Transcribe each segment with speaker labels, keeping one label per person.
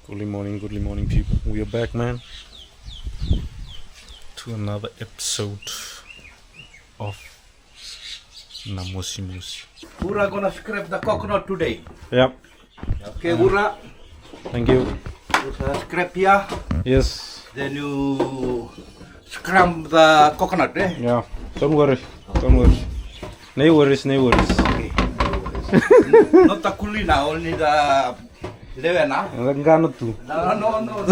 Speaker 1: Good morning, people. We are back, man, to another episode of Namosi Musi.
Speaker 2: Ura gonna scrape the coconut today.
Speaker 1: Yep.
Speaker 2: Okay, Ura.
Speaker 1: Thank you.
Speaker 2: Scrape here.
Speaker 1: Yes.
Speaker 2: Then you scramble the coconut, eh?
Speaker 1: Yeah. Don't worry. No worries.
Speaker 2: Okay. Not the kulina, only the levena.
Speaker 1: No.
Speaker 2: No.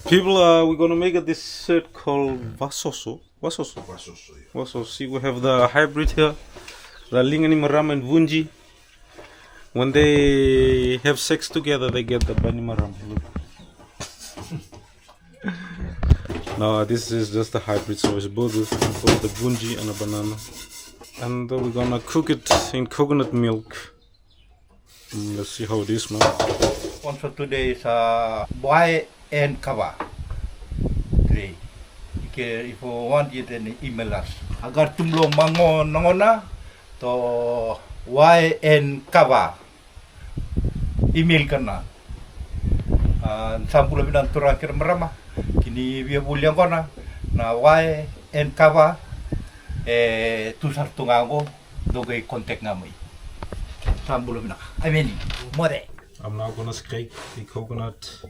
Speaker 1: People, we're gonna make a dessert called Vasoso. Vasoso. See, we have the hybrid here, the Lingani Maram and Vunji. When they have sex together, they get the Bani Maram. Look. No, this is just the hybrid, so it's both the Vunji and a banana. And we're gonna cook it in coconut milk. Let's see how it is, man.
Speaker 2: Also today is boy and cover. Today. If you want it, then email us. Agar tumlo mangon nangona to YN cover. Email kana. Sampul bilang terakhir merama. Kini dia boleh kona na YN cover tusar tungango dogai kontak ngamai. Sampul bilang. I mean, more.
Speaker 1: I'm now gonna scrape the coconut.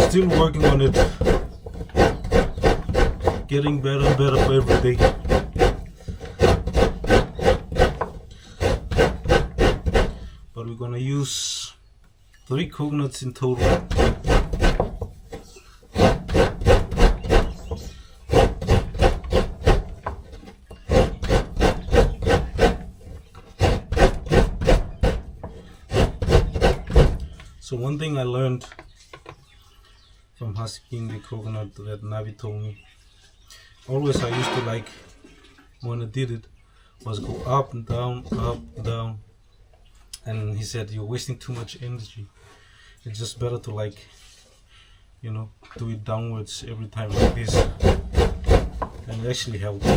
Speaker 1: Still working on it. Getting better and better for every day. But we're gonna use 3 coconuts in total. So one thing I learned from husking the coconut that Navi told me, always I used to like, when I did it, was go up and down, and he said you're wasting too much energy. It's just better to do it downwards every time like this, and it actually helps,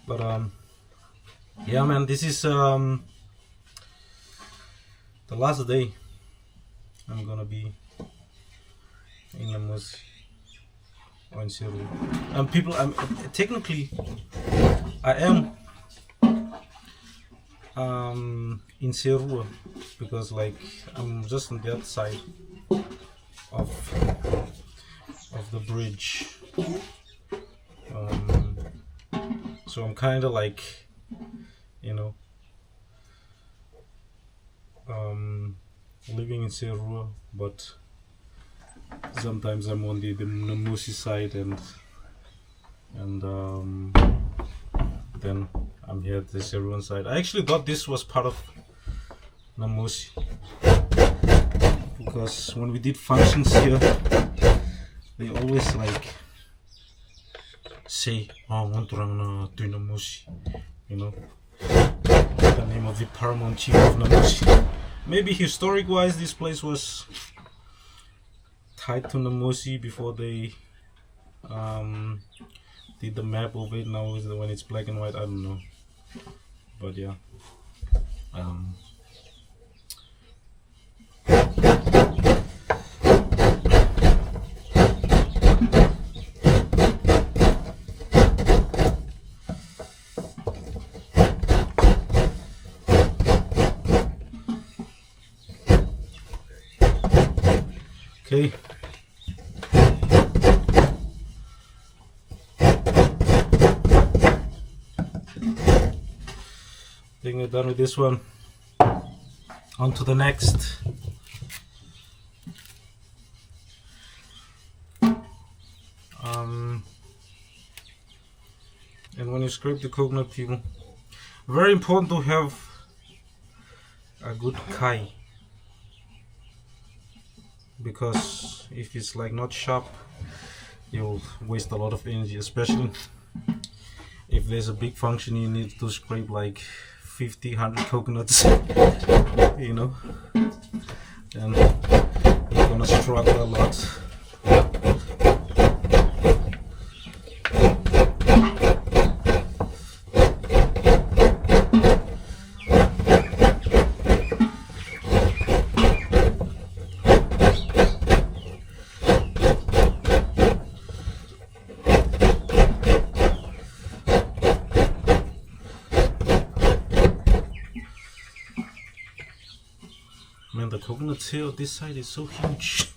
Speaker 1: But yeah, man, this is the last day I'm gonna be in the mosque on Seru. And people, technically I am in Seru because I'm just on that side of the bridge. So I'm kind of living in Serua, but sometimes I'm on the Namusi side, and then I'm here at the Seruan side. I actually thought this was part of Namusi because when we did functions here, they always say, "Oh, I want to run to Namusi," the name of the paramount chief of Namusi. Maybe historic-wise, this place was tied to Namusi before they did the map of it. Now when it's black and white, I don't know. But yeah. Okay. Think we're done with this one. On to the next. And when you scrape the coconut, people, very important to have a good kai. Because if it's not sharp, you'll waste a lot of energy, especially if there's a big function you need to scrape 50, 100 coconuts, you know, and you're gonna struggle a lot. Man, the coconut tail this side is so huge.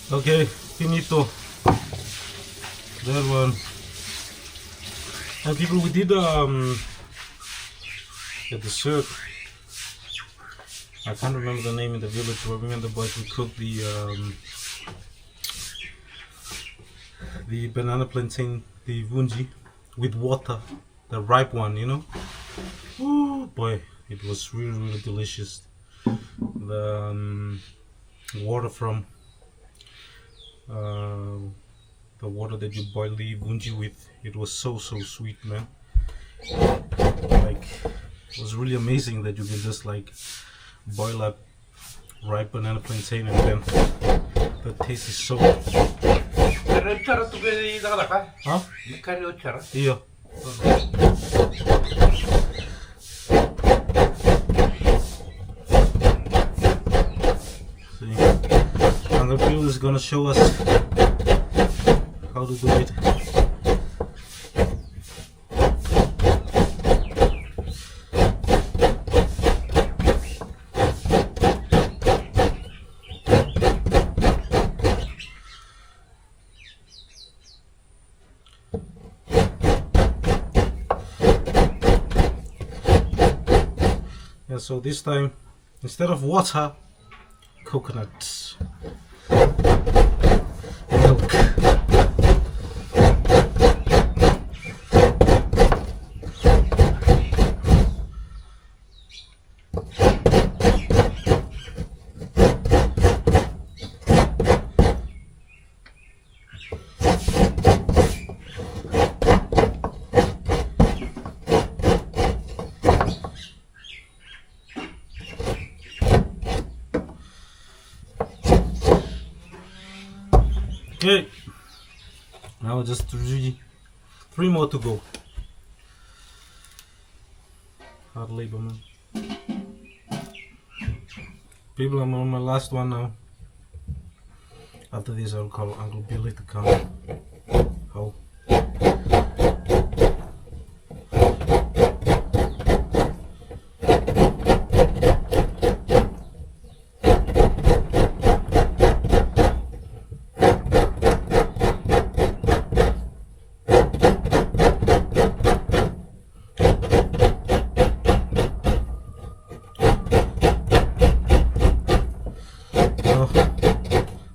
Speaker 1: Okay, finito. That one. And people, we did at the circ. I can't remember the name in the village where me and the boys we cooked the banana plantain, the vunji, with water, the ripe one, you know. Ooh, boy, it was really delicious. The water from the water that you boil the vunji with, it was so sweet, man. Like, it was really amazing that you can just like boil up ripe banana plantain and then the taste is so. Huh? Yeah. See, and the field is gonna show us how to do it. Yeah, so this time, instead of water, coconut milk. Okay, now just three more to go. Hard labor, man. People, I'm on my last one now. After this, I'll call Uncle Billy to come. How?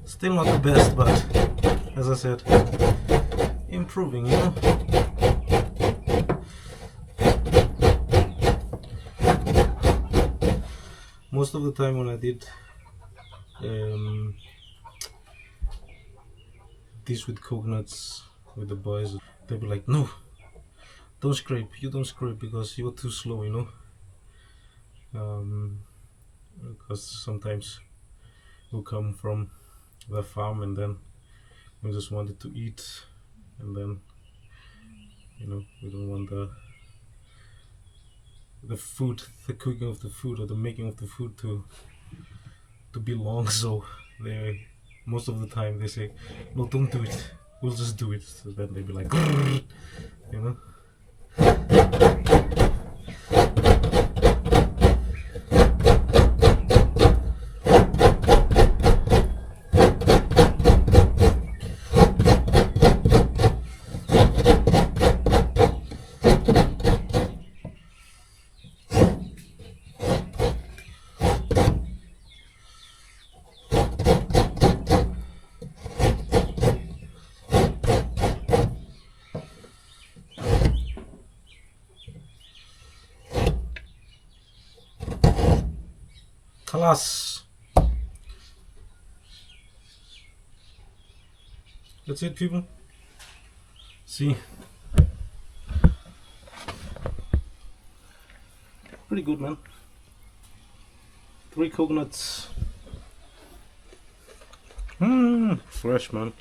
Speaker 1: Still not the best, but as I said, improving, you know. Most of the time when I did this with coconuts with the boys, they'd be like, no, don't scrape, you don't scrape because you're too slow, you know. Because sometimes we'll come from the farm and then we just wanted to eat, and then, you know, we don't want the food, the cooking of the food or the making of the food to be long, so they most of the time they say, no, don't do it, We'll just do it. So then they'll be like, you know. Class. That's it, people. See, pretty good, man. 3 coconuts. Fresh, man.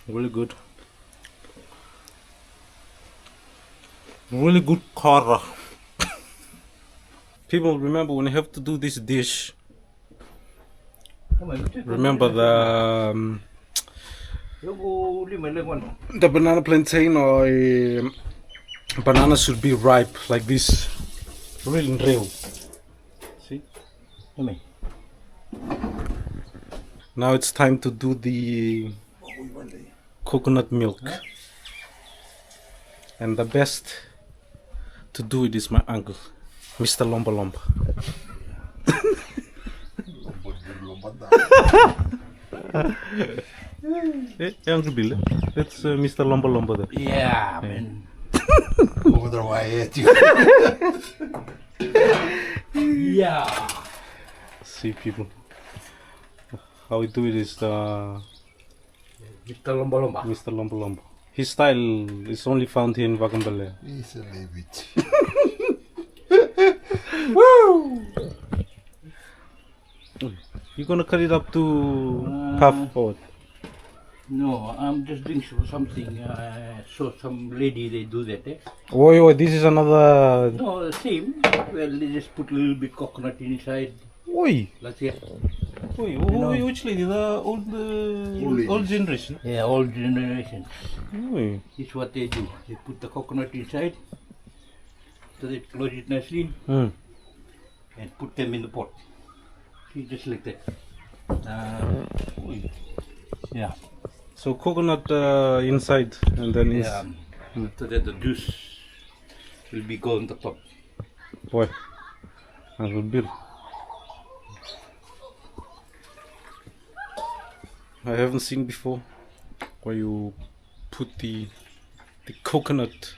Speaker 1: Really good. Really good kara. People, remember when you have to do this dish, remember the banana plantain or banana should be ripe like this, really real. See? Now it's time to do the coconut milk, and the best to do it is my uncle, Mr. Lomba Lomba. Uncle Bill, that's Mr. Lomba Lomba there.
Speaker 2: Yeah, man. Yeah.
Speaker 1: See, people, how we do it is
Speaker 2: Mr. Lomba Lomba.
Speaker 1: Mr. Lomba Lomba. His style is only found here in Wakambale.
Speaker 3: He's a little bit.
Speaker 2: Woo!
Speaker 1: You gonna cut it up to half or what?
Speaker 2: No, I'm just doing something. Saw some lady, they do that, eh?
Speaker 1: Oh, this is another.
Speaker 2: No, the same. Well, they just put a little bit coconut inside.
Speaker 1: Oi,
Speaker 2: Like that.
Speaker 1: oi, which lady? The old generation.
Speaker 2: Yeah, old generation.
Speaker 1: Oi.
Speaker 2: This is what they do. They put the coconut inside, so they close it nicely
Speaker 1: Mm.
Speaker 2: and put them in the pot. See, just like that. Yeah.
Speaker 1: So coconut inside, and then
Speaker 2: Yeah. So that the juice will be go on the top.
Speaker 1: boy, Uncle Bill. I haven't seen before where you put the coconut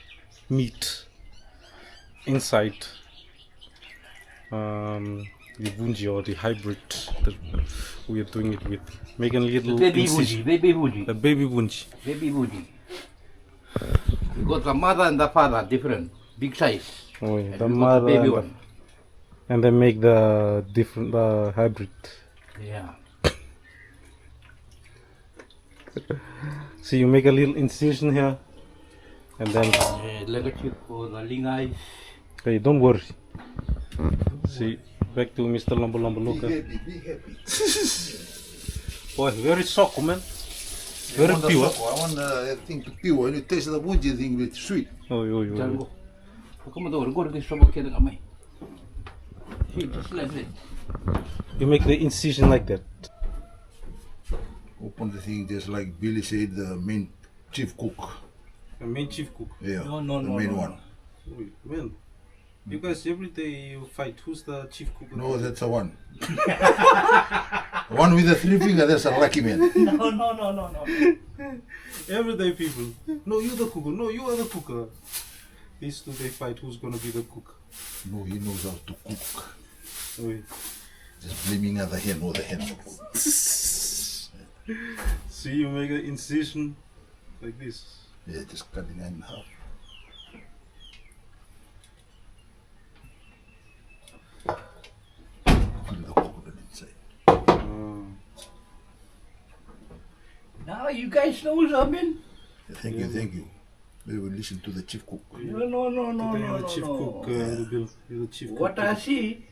Speaker 1: meat inside the bunji or the hybrid that we are doing it with, making a little
Speaker 2: Baby
Speaker 1: incision.
Speaker 2: bougie, baby bougie,
Speaker 1: The baby bunji.
Speaker 2: baby bougie. Because the mother and the father different, big size.
Speaker 1: Oh, yeah.
Speaker 2: And
Speaker 1: The
Speaker 2: we got
Speaker 1: mother
Speaker 2: baby
Speaker 1: and,
Speaker 2: one.
Speaker 1: and then make the different hybrid.
Speaker 2: Yeah.
Speaker 1: So you make a little incision here, and then
Speaker 2: Legacy for the lingai.
Speaker 1: hey, don't worry. See, back to Mr. Lombo Lombo
Speaker 3: Be
Speaker 1: Luka.
Speaker 3: happy, be happy.
Speaker 1: Boy, very soft, man. Very
Speaker 3: I want
Speaker 1: pure.
Speaker 3: I want the thing to pure. When you taste the bunji thing, it's sweet.
Speaker 1: Oh,
Speaker 2: Jango. Come on, go to the shop. Okay, come See, just like that.
Speaker 1: You make the incision like that.
Speaker 3: Open the thing just like Billy said, the main chief cook.
Speaker 1: The main chief cook.
Speaker 3: Yeah,
Speaker 2: No,
Speaker 3: the main
Speaker 2: no.
Speaker 3: one.
Speaker 1: Man, you guys every day you fight. Who's the chief cook?
Speaker 3: No, that's the one. One with the 3 finger, that's a lucky man.
Speaker 2: No.
Speaker 1: Every day people. No, you the cook. No, you are the cooker. These two they fight. Who's gonna be the cook?
Speaker 3: No, he knows how to cook.
Speaker 1: Oi.
Speaker 3: Just blaming other hen or the hen.
Speaker 1: See, you make an incision like this.
Speaker 3: Yeah, just cutting it in half. Put the coconut inside.
Speaker 2: Now you guys know something?
Speaker 3: Yeah, thank you. We will listen to the chief cook.
Speaker 2: No.
Speaker 1: Today you're the chief cook, Bill. You're the chief cook.
Speaker 2: What I see,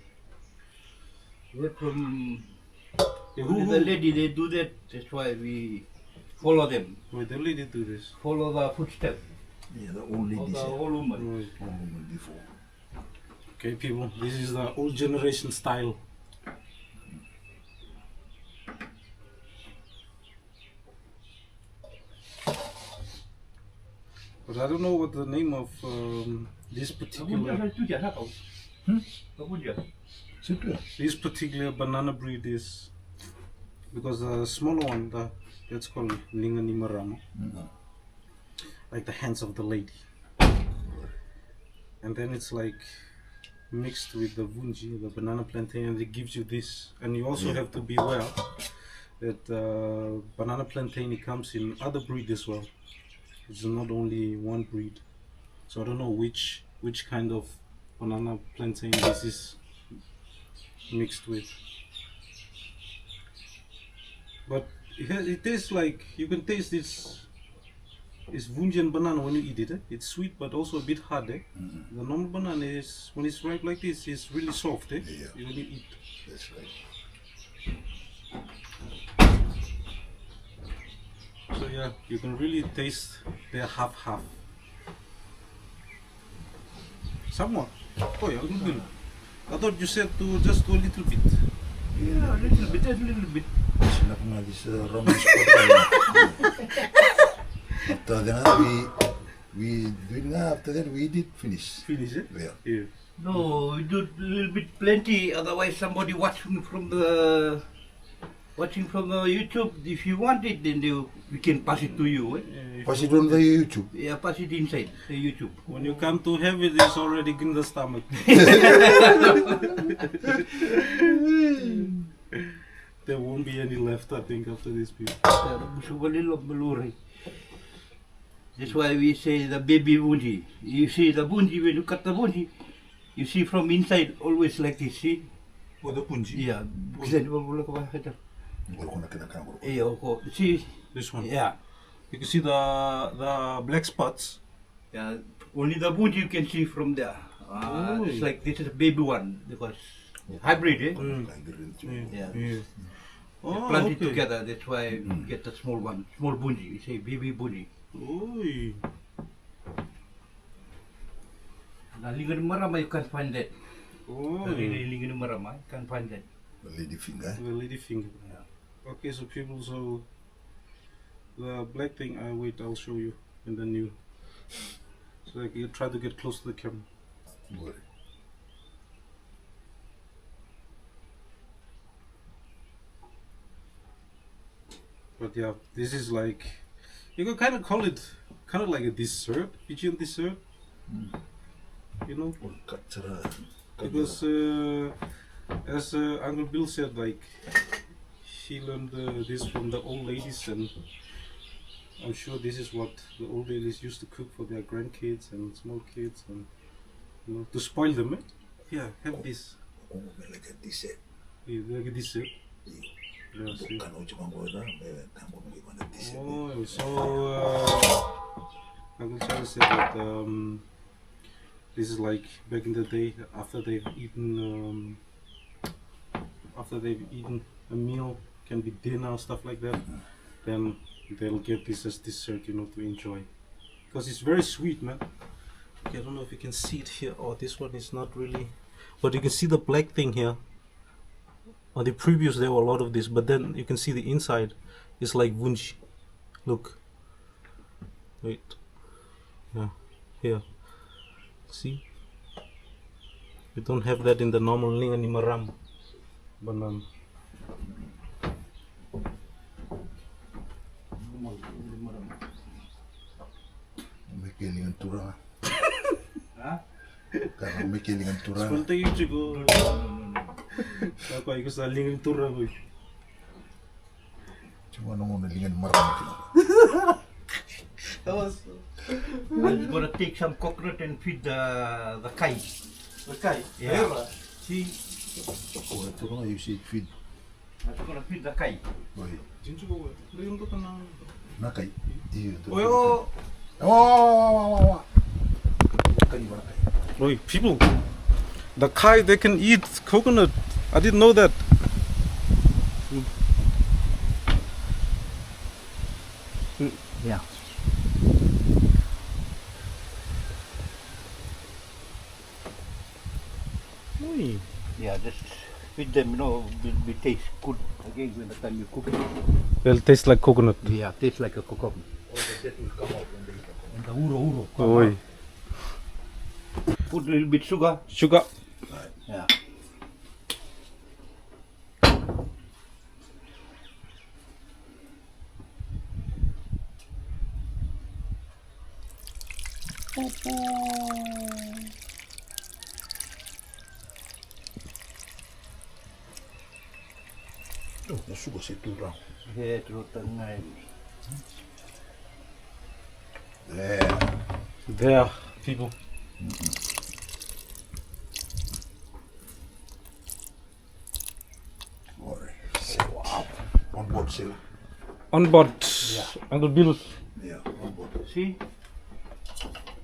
Speaker 2: we're from who is the lady, they do that. That's why we follow them.
Speaker 1: Wait, the lady do this.
Speaker 2: Follow the footsteps
Speaker 3: Yeah, the old
Speaker 2: of
Speaker 3: lady
Speaker 2: the
Speaker 3: said.
Speaker 2: old woman.
Speaker 1: Right.
Speaker 3: Old woman before.
Speaker 1: Okay, people, this is the old generation style. But I don't know what the name of this particular
Speaker 3: Simple.
Speaker 1: this particular banana breed is, because the smaller one, that's called Linganimarama, like the hands of the lady, and then it's like mixed with the vunji, the banana plantain, and it gives you this. And you also have to be aware that banana plantain, it comes in other breed as well. It's not only one breed, so I don't know which kind of banana plantain this is mixed with. But it tastes like, you can taste this. It's Vunjian banana when you eat it. It's sweet but also a bit hard. The normal banana is, when it's ripe like this, it's really soft.
Speaker 3: Yeah.
Speaker 1: When you eat.
Speaker 3: That's right.
Speaker 1: So yeah, you can really taste they're half. Somewhat. Oh yeah, good. I thought you said to just do a little bit.
Speaker 2: Yeah, a little bit, just a little bit.
Speaker 3: Sinap nga this ramen spot. After that, we doing after that we did finish.
Speaker 1: Finish it?
Speaker 3: Yeah.
Speaker 1: Yeah.
Speaker 2: No, we do a little bit plenty. Otherwise, somebody watching from the YouTube. If you want it, then we can pass it to you.
Speaker 3: Pass it on the YouTube.
Speaker 2: Yeah, pass it inside the YouTube.
Speaker 1: When you come to have it, it's already in the stomach. There won't be any left, I think, after this people.
Speaker 2: That's why we say the baby bunji. You see the bunji, when you cut the bunji, you see from inside always like this, see?
Speaker 3: Oh, the punji.
Speaker 2: Yeah. See?
Speaker 1: This one.
Speaker 2: Yeah.
Speaker 1: You can see the black spots.
Speaker 2: Yeah. Only the bunji you can see from there. It's like this is a baby one because hybrid, eh? Yeah.
Speaker 1: Yeah. Oh,
Speaker 2: Planted
Speaker 1: okay.
Speaker 2: together, that's why we get the small one, small bunji. We say baby bunji.
Speaker 1: Oi.
Speaker 2: Now, lingan marama, you can't find that.
Speaker 1: Oh.
Speaker 2: Really, lingan marama, you can't find that.
Speaker 3: The lady finger.
Speaker 1: The lady finger.
Speaker 2: Yeah.
Speaker 1: Okay, so people, so the black thing, I'll show you in the new. So like you try to get close to the camera.
Speaker 3: Good.
Speaker 1: But yeah, this is like, you can kind of call it kind of like a dessert, Fijian dessert. You know, because as Uncle Bill said, like he learned this from the old ladies, and I'm sure this is what the old ladies used to cook for their grandkids and small kids, and you know, to spoil them. Yeah, have this.
Speaker 3: Like a dessert.
Speaker 1: Yeah, like a dessert. Yeah, see. Oh, so Uncle Charles said that this is like back in the day after they've eaten a meal, can be dinner, stuff like that, then they'll get this as dessert, you know, to enjoy, because it's very sweet, man. Okay, I don't know if you can see it here. Oh, this one is not really, but you can see the black thing here. On the previous there were a lot of this, but then you can see the inside is like vunji. Look. Wait. Yeah. Here. See? You don't have that in the normal Linganimaram banana.
Speaker 3: Mekelingan turang.
Speaker 2: Huh?
Speaker 3: Karena mekelingan turang.
Speaker 1: Seperti itu juga. Ako ay gusto lingin tura ko.
Speaker 3: Cuma nunggu lingan marang.
Speaker 1: That was
Speaker 2: I'm gonna take some coconut and feed the kai.
Speaker 1: the guy.
Speaker 2: Yeah. See,
Speaker 3: Oh, turang you see feed.
Speaker 2: I'm gonna feed the kai.
Speaker 3: Oi,
Speaker 1: Jinju ko. Leon to na.
Speaker 3: nakai. Iyo.
Speaker 1: Oyo.
Speaker 3: Oh. Kani ba nakai?
Speaker 1: Oi, people. The kai, they can eat coconut. I didn't know that.
Speaker 2: Yeah.
Speaker 1: Oi.
Speaker 2: Yeah, just with them, you know, will taste good again when the time you cook it.
Speaker 1: They'll taste like coconut.
Speaker 2: Yeah, tastes like a coconut. All the taste will come out when the uro come
Speaker 1: Oi.
Speaker 2: out. Put a little bit sugar.
Speaker 1: Sugar.
Speaker 2: Yeah.
Speaker 3: Oh, the sugar sit too round.
Speaker 2: Yeah, true. Tengah.
Speaker 3: There.
Speaker 1: There, people.
Speaker 3: Alright. Wow. On board, Sila.
Speaker 1: On board.
Speaker 2: Yeah.
Speaker 1: Uncle Bill.
Speaker 3: Yeah, on board.
Speaker 2: See?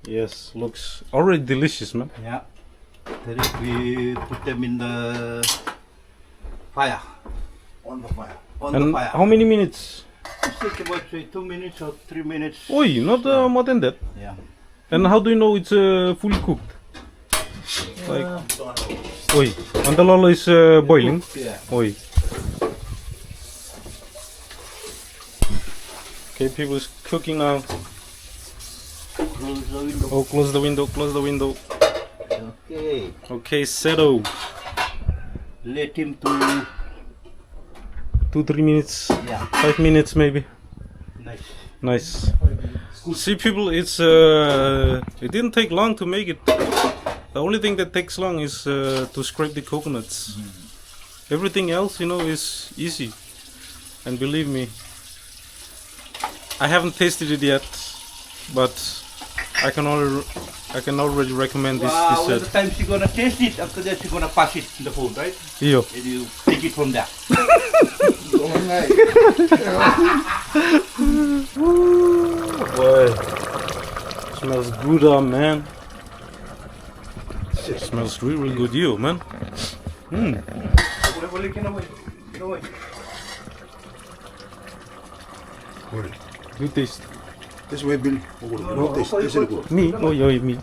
Speaker 1: Yes, looks already delicious, man.
Speaker 2: Yeah. Then we put them in the fire.
Speaker 3: On the fire.
Speaker 2: On
Speaker 1: And
Speaker 2: the fire.
Speaker 1: how many minutes?
Speaker 2: It takes about say 2 minutes or 3 minutes.
Speaker 1: Oi, not more than that.
Speaker 2: Yeah.
Speaker 1: And how do you know it's fully cooked? Like, oi, andalolo is boiling.
Speaker 2: Yeah.
Speaker 1: Oi. Okay, people is cooking now.
Speaker 2: Close the window.
Speaker 1: Oh, close the window, close the window.
Speaker 2: Okay.
Speaker 1: Okay, settle.
Speaker 2: Let him to.
Speaker 1: 2-3 minutes,
Speaker 2: Yeah.
Speaker 1: 5 minutes maybe.
Speaker 2: Nice.
Speaker 1: Nice. See, people, it's it didn't take long to make it. The only thing that takes long is to scrape the coconuts. Everything else, you know, is easy. And believe me, I haven't tasted it yet, but I can already recommend this.
Speaker 2: Wow, when the
Speaker 1: This
Speaker 2: time she's gonna taste it, after that she's gonna pass it in the food, right?
Speaker 1: Yo.
Speaker 2: And you take it from there.
Speaker 3: Long night.
Speaker 1: Boy, smells good, man. Smells really, really good, you man.
Speaker 3: Alright.
Speaker 1: You taste.
Speaker 3: This way, Bill. No taste. This is good.
Speaker 1: Me? Oh, yeah, me.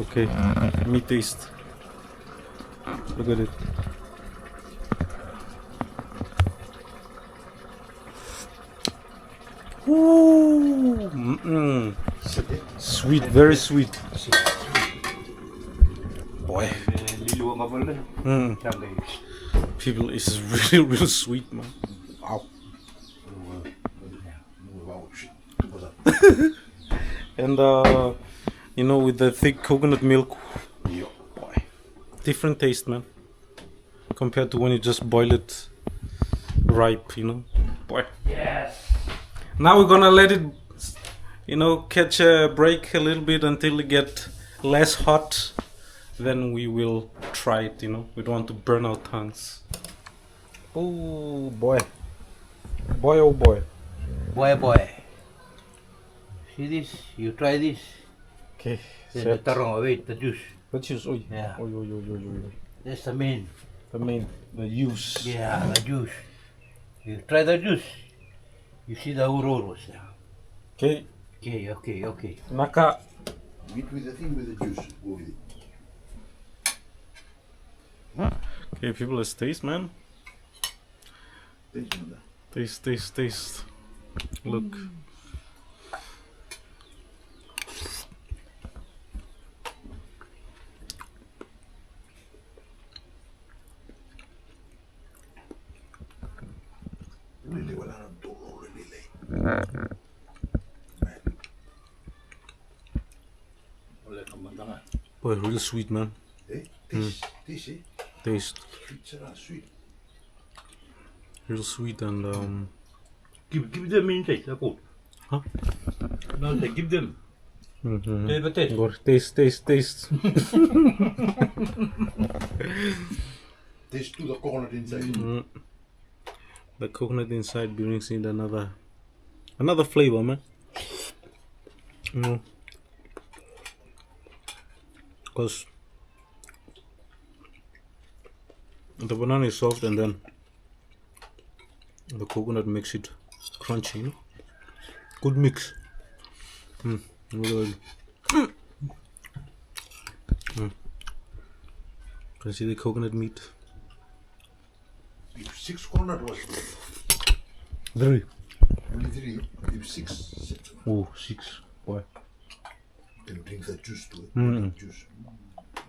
Speaker 1: Okay, me taste. Look at it. Ooh, sweet, very sweet. Boy, people, it's really, real sweet, man.
Speaker 3: Wow. Wow, shit. What's that?
Speaker 1: And you know, with the thick coconut milk,
Speaker 3: Yeah.
Speaker 1: boy, different taste, man, compared to when you just boil it ripe, you know, boy.
Speaker 2: Yes.
Speaker 1: Now we're gonna let it, you know, catch a break a little bit until it get less hot. Then we will try it, you know. We don't want to burn our tongues. Oh boy, boy, oh boy.
Speaker 2: Boy. See this? You try this.
Speaker 1: Okay,
Speaker 2: Then the tarong, wait, the juice.
Speaker 1: let's use. Oi.
Speaker 2: Yeah.
Speaker 1: Oi, oi, oi, oi, oi.
Speaker 2: That's the main.
Speaker 1: The use.
Speaker 2: Yeah, the juice. You try the juice. You see the uroros there.
Speaker 1: Okay,
Speaker 2: Okay.
Speaker 1: Naka.
Speaker 3: Eat with the thing with the juice. Go with it.
Speaker 1: Okay, people, let's taste, man.
Speaker 3: Taste on that.
Speaker 1: Taste. Look.
Speaker 3: Really well, I don't know, really.
Speaker 1: Boy, real sweet, man.
Speaker 3: Eh? This, eh?
Speaker 1: Taste.
Speaker 3: Sweet, sweet.
Speaker 1: Real sweet and
Speaker 2: Give them in taste, the food.
Speaker 1: Huh?
Speaker 2: No, say give them. Taste the taste.
Speaker 1: Or taste.
Speaker 3: Taste to the coconut inside.
Speaker 1: The coconut inside brings in another flavor, man. Because the banana is soft and then the coconut makes it crunchy, you know? Good mix. Really. Can you see the coconut meat?
Speaker 3: If 6 coconut was
Speaker 1: 3.
Speaker 3: only 3, if 6,
Speaker 1: Oh, 6. Why?
Speaker 3: can you drink the juice to it? Juice.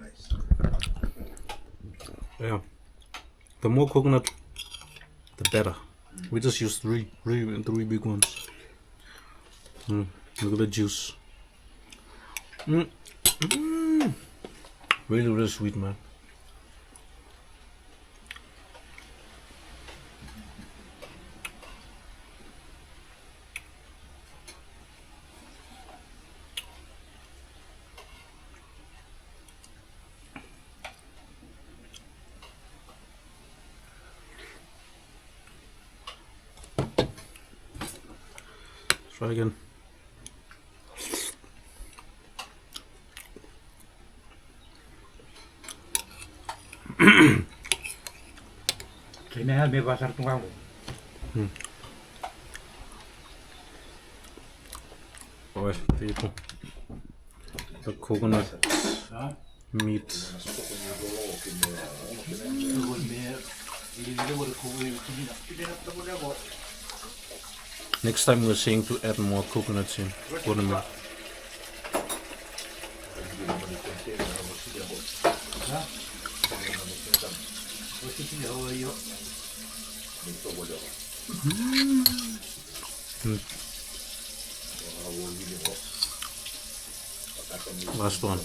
Speaker 3: Nice.
Speaker 1: Yeah. The more coconut, the better. We just use three big ones. Look at the juice. Really, really sweet, man. Try again.
Speaker 2: Kini hal me pasar tungang ko.
Speaker 1: Oh, people. The coconut meat. Next time we're saying to add more coconuts in for the milk. Last one.